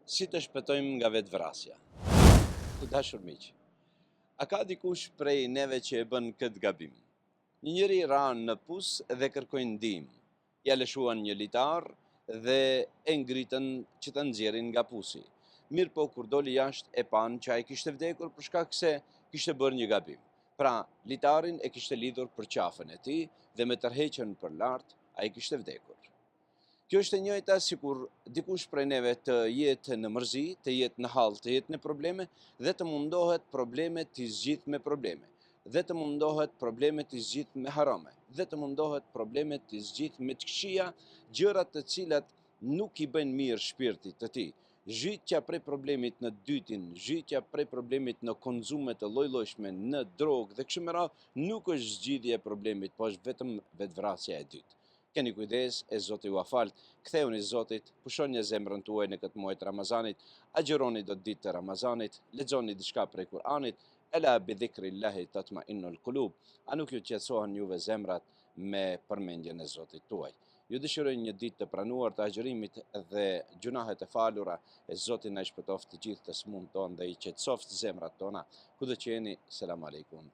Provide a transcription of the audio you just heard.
Si të shpëtojmë nga vetvrasja? Të dashur miq, a ka dikush prej neve që e bën këtë gabim? Një njeri ra në pus dhe kërkoi ndihmë. Ja lëshuan një litar dhe e ngritën që të nxjerrin nga pusi. Mirë po kur doli jashtë e pan që ai kishte vdekur për shkak se kishte bërë një gabim. Pra, litarin e kishte lidhur për qafën e tij dhe me tërheqjen për lart, ai kishte vdekur. Kjo është e njëjta sikur dikush prej neve të jetë në mërzi, të jetë në hall, të jetë në probleme dhe të mundohet probleme të zgjidh me probleme, dhe të mundohet probleme të zgjidh me harame, dhe të mundohet probleme të zgjidh me të këqija, gjëra të cilat nuk i bëjnë mirë shpirtit të tij. Zhytja prej problemit në dytin, zhytja prej problemit në konzume të lloj-llojshme, në drogë dhe kështu me radhë nuk është zgjidhje e problemit, po është vetëm vetvrasja e dytë. Keni kujdes, e Zoti ju afal, ktheuni Zotit, pushoni zemrën tuaj në këtë muaj të Ramazanit, agjëroni do ditë të Ramazanit, lexoni diçka prej Kur'anit, ela bi dhikrillahi tatma'innul qulub. A nuk ju qetësohen juve zemrat me përmendjen e Zotit tuaj? Ju dëshiroj një ditë të pranuar të agjërimit dhe gjunahet e falura, e Zoti na shpëtoft të gjithë të smund tonë dhe i qetësoft zemrat tona. Kudo që jeni, selam aleikum.